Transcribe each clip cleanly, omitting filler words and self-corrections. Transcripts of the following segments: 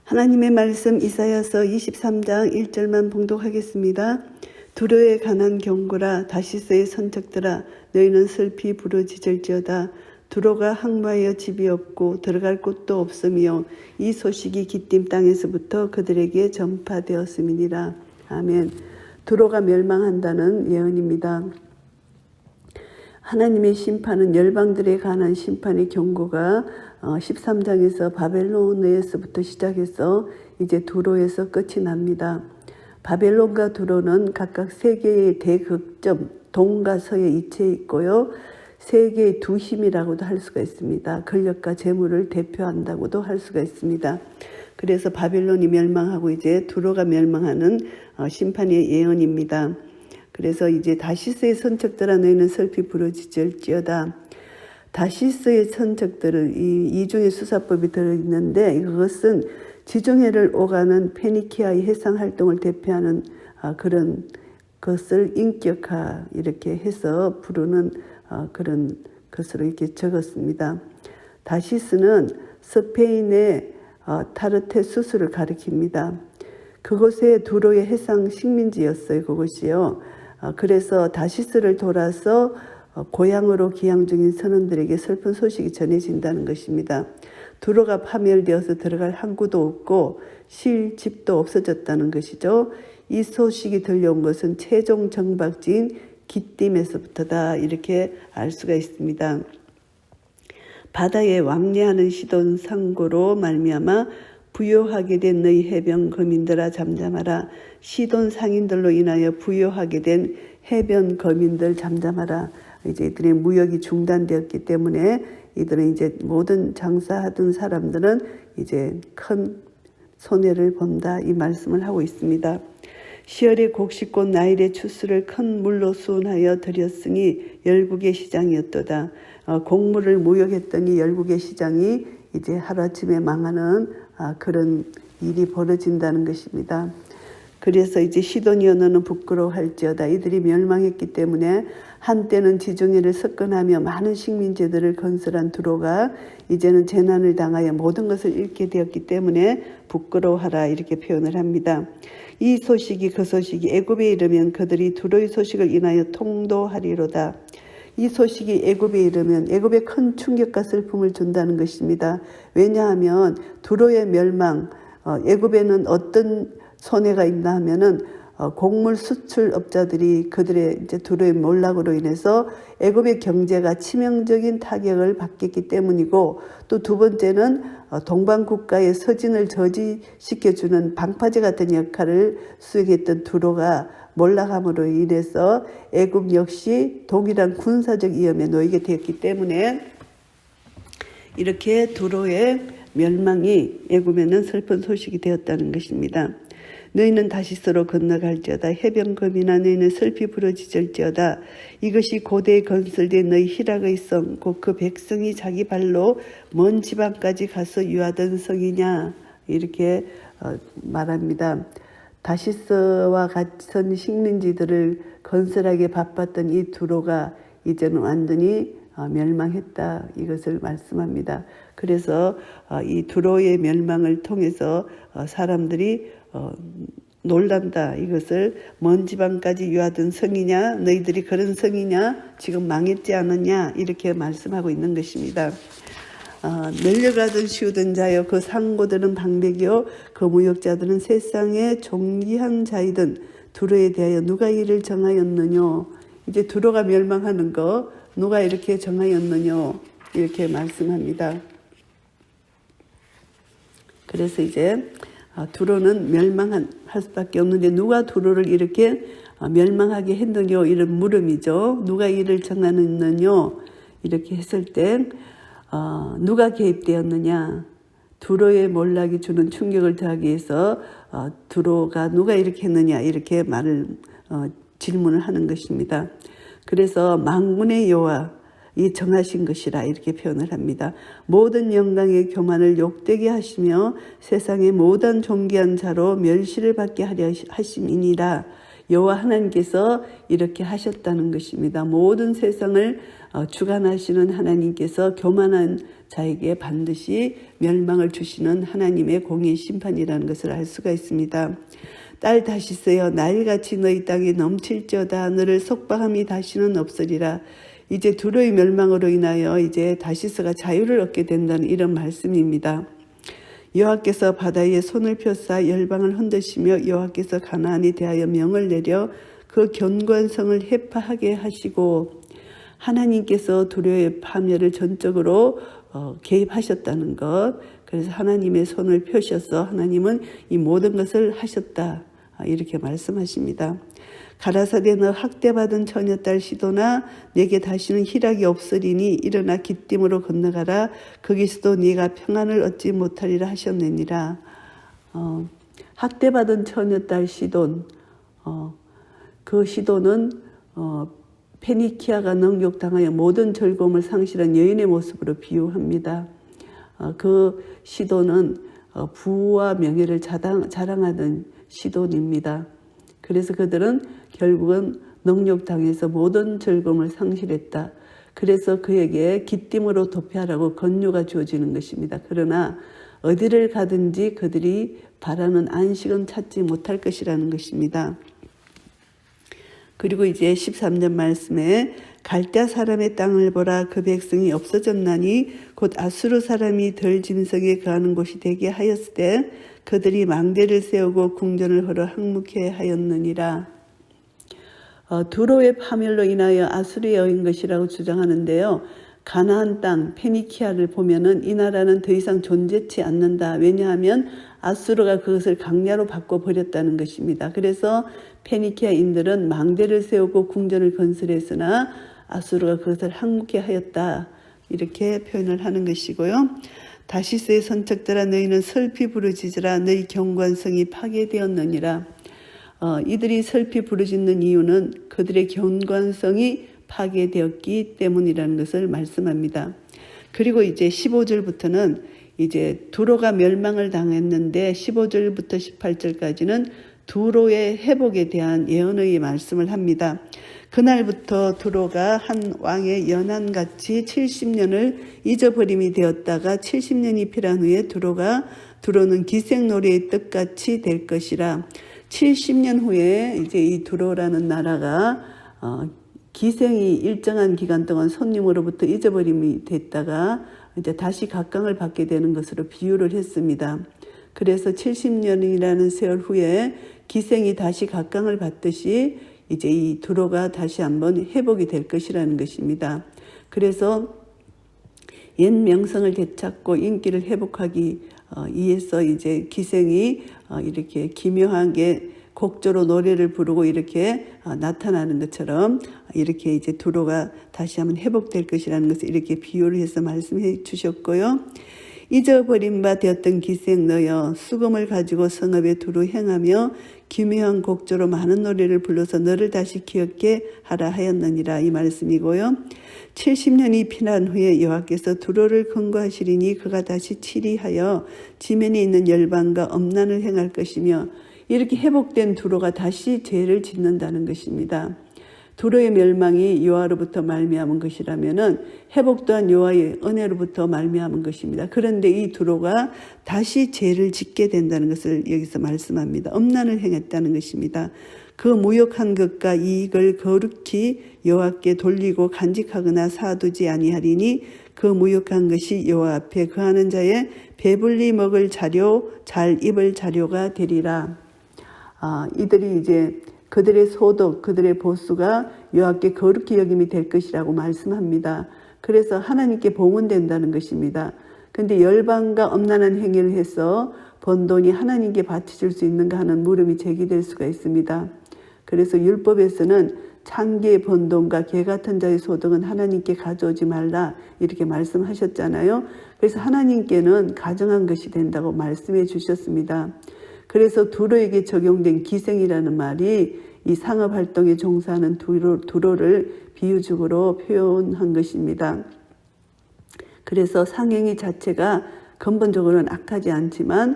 하나님의 말씀 이사야서 23장 1절만 봉독하겠습니다. 두로에 관한 경고라. 다시스의 선척들아, 너희는 슬피 부르짖을지어다. 두로가 항마하여 집이 없고 들어갈 곳도 없으며 이 소식이 기띔 땅에서부터 그들에게 전파되었음이니라. 아멘. 두로가 멸망한다는 예언입니다. 하나님의 심판은 열방들에 관한 심판의 경고가 13장에서 바벨론에서부터 시작해서 이제 두로에서 끝이 납니다. 바벨론과 두로는 각각 세계의 대극점, 동과 서에 위치해 있고요. 세계의 두 힘이라고도 할 수가 있습니다. 권력과 재물을 대표한다고도 할 수가 있습니다. 그래서 바벨론이 멸망하고 이제 두로가 멸망하는 심판의 예언입니다. 그래서 이제 다시스의 선척들아, 너희는 슬피 부르짖을지어다. 다시스의 선척들은 이중의 수사법이 들어있는데, 이것은 지중해를 오가는 페니키아의 해상 활동을 대표하는 그런 것을 인격화 이렇게 해서 부르는 그런 것으로 이렇게 적었습니다. 다시스는 스페인의 타르테수스를 가리킵니다. 그곳에 두로의 해상 식민지였어요. 그곳이요. 그래서 다시스를 돌아서 고향으로 귀향 중인 선원들에게 슬픈 소식이 전해진다는 것입니다. 두로가 파멸되어서 들어갈 항구도 없고 쉴 집도 없어졌다는 것이죠. 이 소식이 들려온 것은 최종 정박지인 기띔에서부터다, 이렇게 알 수가 있습니다. 바다에 왕래하는 시돈 상고로 말미암아 부요하게 된 너희 해변 거민들아 잠잠하라. 시돈 상인들로 인하여 부요하게 된 해변 거민들 잠잠하라. 이제 이들의 무역이 중단되었기 때문에 이들은 이제 모든 장사하던 사람들은 이제 큰 손해를 본다, 이 말씀을 하고 있습니다. 시열의 곡식꽃 나일의 추수를 큰 물로 수운하여 드렸으니 열국의 시장이었도다. 곡물을 무역했더니 열국의 시장이 이제 하루아침에 망하는 그런 일이 벌어진다는 것입니다. 그래서 이제 시돈이여 너는 부끄러워할지어다. 이들이 멸망했기 때문에 한때는 지중해를 석권하며 많은 식민지들을 건설한 두로가 이제는 재난을 당하여 모든 것을 잃게 되었기 때문에 부끄러워하라, 이렇게 표현을 합니다. 이 소식이 그 소식이 애굽에 이르면 그들이 두로의 소식을 인하여 통도하리로다. 이 소식이 애굽에 이르면 애굽에 큰 충격과 슬픔을 준다는 것입니다. 왜냐하면 두로의 멸망, 애굽에는 어떤 손해가 있나 하면은 곡물 수출업자들이 그들의 이제 두로의 몰락으로 인해서 애굽의 경제가 치명적인 타격을 받겠기 때문이고, 또 두 번째는 동방 국가의 서진을 저지시켜주는 방파제 같은 역할을 수행했던 두로가 몰락함으로 인해서 애굽 역시 동일한 군사적 위험에 놓이게 되었기 때문에 이렇게 두로의 멸망이 애굽에는 슬픈 소식이 되었다는 것입니다. 너희는 다시스로 건너갈지어다. 해변 거민아, 너희는 슬피 부르짖을지어다. 이것이 고대에 건설된 너희 희락의 성, 곧 그 백성이 자기 발로 먼 지방까지 가서 유하던 성이냐, 이렇게 말합니다. 다시스와 같은 식민지들을 건설하기에 바빴던 이 두로가 이제는 완전히 멸망했다, 이것을 말씀합니다. 그래서 이 두로의 멸망을 통해서 사람들이 놀란다. 이것을 먼 지방까지 유하던 성이냐, 너희들이 그런 성이냐, 지금 망했지 않느냐, 이렇게 말씀하고 있는 것입니다. 멸려가던 쉬우던 자여, 그 상고들은 방백이요 그 무역자들은 세상의 존귀한 자이든 두로에 대하여 누가 이를 정하였느뇨. 이제 두로가 멸망하는 거 누가 이렇게 정하였느뇨, 이렇게 말씀합니다. 그래서 이제 두로는 멸망할 수밖에 없는데 누가 두로를 이렇게 멸망하게 했느뇨, 이런 물음이죠. 누가 이를 정하였느뇨, 이렇게 했을 때 누가 개입되었느냐, 두로의 몰락이 주는 충격을 더하기 위해서 두로가 누가 이렇게 했느냐, 이렇게 질문을 하는 것입니다. 그래서 만군의 여호와 이 정하신 것이라, 이렇게 표현을 합니다. 모든 영광의 교만을 욕되게 하시며 세상의 모든 존귀한 자로 멸시를 받게 하려 하심이니라. 여호와 하나님께서 이렇게 하셨다는 것입니다. 모든 세상을 주관하시는 하나님께서 교만한 자에게 반드시 멸망을 주시는 하나님의 공의 심판이라는 것을 알 수가 있습니다. 딸 다시스여 나일같이 너희 땅에 넘칠지어다. 너를 속박함이 다시는 없으리라. 이제 두로의 멸망으로 인하여 이제 다시스가 자유를 얻게 된다는 이런 말씀입니다. 여호와께서 바다에 손을 펴사 열방을 흔드시며 여호와께서 가나안에 대하여 명을 내려 그 견고한 성을 해파하게 하시고, 하나님께서 두로의 파멸을 전적으로 개입하셨다는 것. 그래서 하나님의 손을 펴셔서 하나님은 이 모든 것을 하셨다, 이렇게 말씀하십니다. 가라사대 너 학대받은 처녀딸 시도나 내게 다시는 희락이 없으리니 일어나 기띔으로 건너가라. 거기서도 네가 평안을 얻지 못하리라 하셨느니라. 학대받은 처녀딸 시돈, 그 시돈은 페니키아가 능욕당하여 모든 즐거움을 상실한 여인의 모습으로 비유합니다. 그 시돈은 부와 명예를 자랑하던 시돈입니다. 그래서 그들은 결국은 능욕당해서 모든 즐거움을 상실했다. 그래서 그에게 기띔으로 도피하라고 권유가 주어지는 것입니다. 그러나 어디를 가든지 그들이 바라는 안식은 찾지 못할 것이라는 것입니다. 그리고 이제 13절 말씀에 갈대아 사람의 땅을 보라. 그 백성이 없어졌나니 곧 아수르 사람이 덜 짐승에 거하는 곳이 되게 하였으되 그들이 망대를 세우고 궁전을 헐어 항목해 하였느니라. 두로의 파멸로 인하여 아수르에 어인 것이라고 주장하는데요. 가나안 땅 페니키아를 보면은 이 나라는 더 이상 존재치 않는다. 왜냐하면 아수르가 그것을 강야로 바꿔버렸다는 것입니다. 그래서 페니키아인들은 망대를 세우고 궁전을 건설했으나 아수르가 그것을 항목해 하였다, 이렇게 표현을 하는 것이고요. 다시스의 선척들아 너희는 슬피 부르짖으라. 너희 경관성이 파괴되었느니라. 이들이 슬피 부르짖는 이유는 그들의 경관성이 파괴되었기 때문이라는 것을 말씀합니다. 그리고 이제 15절부터는 이제 두로가 멸망을 당했는데 15절부터 18절까지는 두로의 회복에 대한 예언의 말씀을 합니다. 그날부터 두로가 한 왕의 연한같이 70년을 잊어버림이 되었다가 70년이 필요한 후에 두로는 기생노래의 뜻같이 될 것이라. 70년 후에 이제 이 두로라는 나라가 기생이 일정한 기간 동안 손님으로부터 잊어버림이 됐다가 이제 다시 각광을 받게 되는 것으로 비유를 했습니다. 그래서 70년이라는 세월 후에 기생이 다시 각광을 받듯이 이제 이 두로가 다시 한번 회복이 될 것이라는 것입니다. 그래서 옛 명성을 되찾고 인기를 회복하기 위해서 이제 기생이 이렇게 기묘하게 곡조로 노래를 부르고 이렇게 나타나는 것처럼 이렇게 이제 두로가 다시 한번 회복될 것이라는 것을 이렇게 비유를 해서 말씀해 주셨고요. 잊어버린 바 되었던 기생 너여 수금을 가지고 성읍에 두루 행하며 기묘한 곡조로 많은 노래를 불러서 너를 다시 기억해 하라 하였느니라, 이 말씀이고요. 70년이 피난 후에 여호와께서 두로를 근거하시리니 그가 다시 치리하여 지면에 있는 열방과 엄난을 행할 것이며, 이렇게 회복된 두로가 다시 죄를 짓는다는 것입니다. 두로의 멸망이 여호와로부터 말미암은 것이라면은 회복 또한 여호와의 은혜로부터 말미암은 것입니다. 그런데 이 두로가 다시 죄를 짓게 된다는 것을 여기서 말씀합니다. 엄난을 행했다는 것입니다. 그 무역한 것과 이익을 거룩히 여호와께 돌리고 간직하거나 사두지 아니하리니 그 무역한 것이 여호와 앞에 거하는 자의 배불리 먹을 자료, 잘 입을 자료가 되리라. 이들이 이제 그들의 소득, 그들의 보수가 여호와께 거룩히 여김이 될 것이라고 말씀합니다. 그래서 하나님께 봉헌된다는 것입니다. 그런데 열방과 엄난한 행위를 해서 번 돈이 하나님께 바쳐질 수 있는가 하는 물음이 제기될 수가 있습니다. 그래서 율법에서는 창기의 번 돈과 개 같은 자의 소득은 하나님께 가져오지 말라, 이렇게 말씀하셨잖아요. 그래서 하나님께는 가정한 것이 된다고 말씀해 주셨습니다. 그래서 두로에게 적용된 기생이라는 말이 이 상업활동에 종사하는 두로를 비유적으로 표현한 것입니다. 그래서 상행위 자체가 근본적으로는 악하지 않지만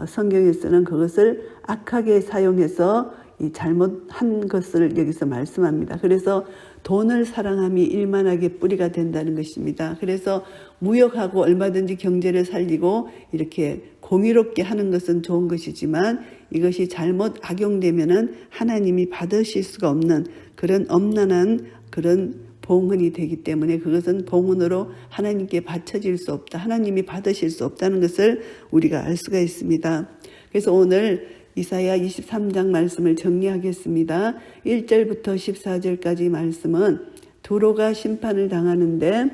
성경에서는 그것을 악하게 사용해서 이 잘못한 것을 여기서 말씀합니다. 그래서 돈을 사랑함이 일만하게 뿌리가 된다는 것입니다. 그래서 무역하고 얼마든지 경제를 살리고 이렇게 공의롭게 하는 것은 좋은 것이지만 이것이 잘못 악용되면은 하나님이 받으실 수가 없는 그런 엄난한 그런 봉헌이 되기 때문에 그것은 봉헌으로 하나님께 바쳐질 수 없다. 하나님이 받으실 수 없다는 것을 우리가 알 수가 있습니다. 그래서 오늘 이사야 23장 말씀을 정리하겠습니다. 1절부터 14절까지 말씀은 두로가 심판을 당하는데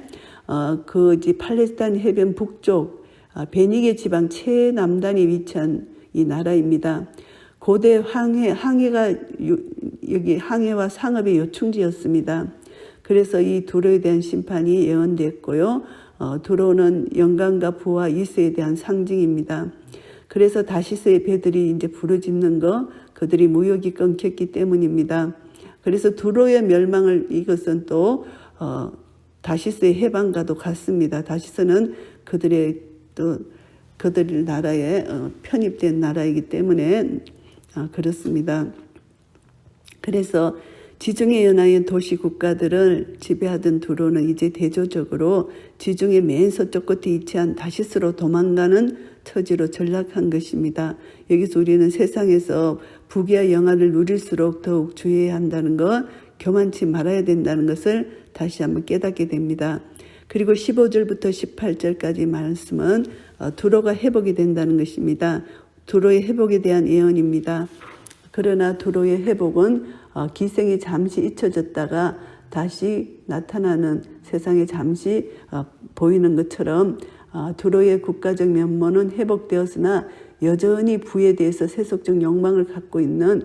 팔레스타인 해변 북쪽 베니게 지방 최남단에 위치한 이 나라입니다. 고대 항해가 여기 항해와 상업의 요충지였습니다. 그래서 이 두로에 대한 심판이 예언됐고요. 두로는 영광과 부와 이세에 대한 상징입니다. 그래서 다시스의 배들이 이제 부르짖는 거, 그들이 무역이 끊겼기 때문입니다. 그래서 두로의 멸망을 이것은 또 다시스의 해방과도 같습니다. 다시스는 그들의 나라에 편입된 나라이기 때문에 그렇습니다. 그래서 지중해 연안의 도시 국가들을 지배하던 두로는 이제 대조적으로 지중해 맨 서쪽 끝에 위치한 다시스로 도망가는 처지로 전락한 것입니다. 여기서 우리는 세상에서 부귀와 영화를 누릴수록 더욱 주의해야 한다는 것, 교만치 말아야 된다는 것을 다시 한번 깨닫게 됩니다. 그리고 15절부터 18절까지 말씀은 두로가 회복이 된다는 것입니다. 두로의 회복에 대한 예언입니다. 그러나 두로의 회복은 기생이 잠시 잊혀졌다가 다시 나타나는 세상에 잠시 보이는 것처럼 두로의 국가적 면모는 회복되었으나 여전히 부에 대해서 세속적 욕망을 갖고 있는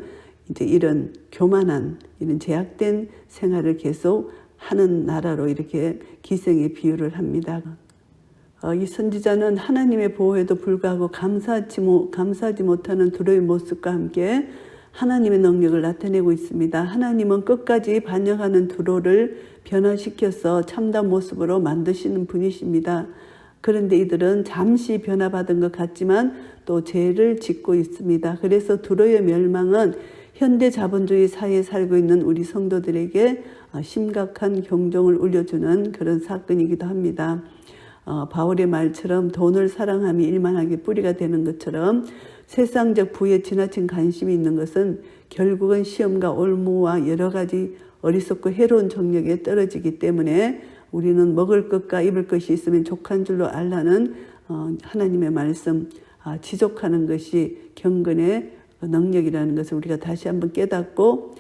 이제 이런 교만한 이런 제약된 생활을 계속 하는 나라로 이렇게 기생의 비유를 합니다. 이 선지자는 하나님의 보호에도 불구하고 감사하지 못하는 두로의 모습과 함께 하나님의 능력을 나타내고 있습니다. 하나님은 끝까지 반역하는 두로를 변화시켜서 참다운 모습으로 만드시는 분이십니다. 그런데 이들은 잠시 변화받은 것 같지만 또 죄를 짓고 있습니다. 그래서 두로의 멸망은 현대 자본주의 사회에 살고 있는 우리 성도들에게 심각한 경종을 울려주는 그런 사건이기도 합니다. 바울의 말처럼 돈을 사랑함이 일만하게 뿌리가 되는 것처럼 세상적 부에 지나친 관심이 있는 것은 결국은 시험과 올무와 여러 가지 어리석고 해로운 정력에 떨어지기 때문에 우리는 먹을 것과 입을 것이 있으면 족한 줄로 알라는 하나님의 말씀, 지족하는 것이 경건의 능력이라는 것을 우리가 다시 한번 깨닫고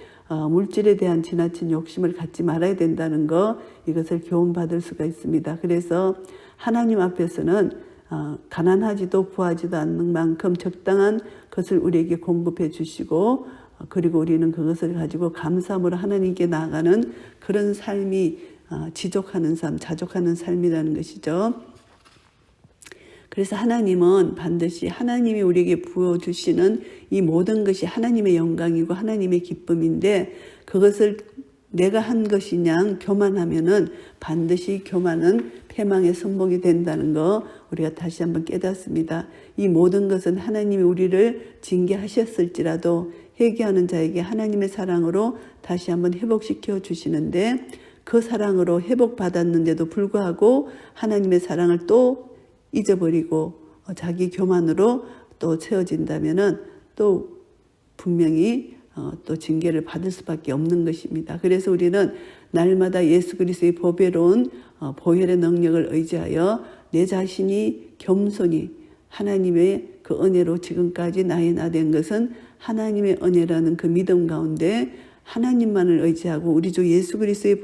물질에 대한 지나친 욕심을 갖지 말아야 된다는 것, 이것을 교훈받을 수가 있습니다. 그래서 하나님 앞에서는 가난하지도 부하지도 않는 만큼 적당한 것을 우리에게 공급해 주시고 그리고 우리는 그것을 가지고 감사함으로 하나님께 나아가는 그런 삶이 지족하는 삶, 자족하는 삶이라는 것이죠. 그래서 하나님은 반드시 하나님이 우리에게 부어주시는 이 모든 것이 하나님의 영광이고 하나님의 기쁨인데 그것을 내가 한 것이냐 교만하면은 반드시 교만은 패망의 선봉이 된다는 거 우리가 다시 한번 깨닫습니다. 이 모든 것은 하나님이 우리를 징계하셨을지라도 회개하는 자에게 하나님의 사랑으로 다시 한번 회복시켜 주시는데 그 사랑으로 회복받았는데도 불구하고 하나님의 사랑을 또 잊어버리고 자기 교만으로 또 채워진다면은 또 분명히 또 징계를 받을 수밖에 없는 것입니다. 그래서 우리는 날마다 예수 그리스도의 보배로운 보혈의 능력을 의지하여 내 자신이 겸손히 하나님의 그 은혜로 지금까지 나의 나 된 것은 하나님의 은혜라는 그 믿음 가운데 하나님만을 의지하고 우리 주 예수 그리스도의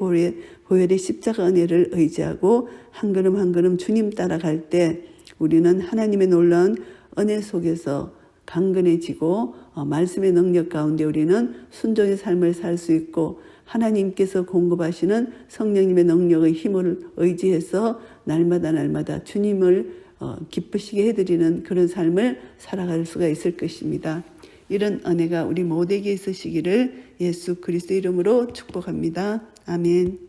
보혈의 십자가 은혜를 의지하고 한 걸음 한 걸음 주님 따라갈 때 우리는 하나님의 놀라운 은혜 속에서 강건해지고 말씀의 능력 가운데 우리는 순종의 삶을 살 수 있고 하나님께서 공급하시는 성령님의 능력의 힘을 의지해서 날마다 주님을 기쁘시게 해드리는 그런 삶을 살아갈 수가 있을 것입니다. 이런 은혜가 우리 모두에게 있으시기를 예수 그리스도 이름으로 축복합니다. 아멘.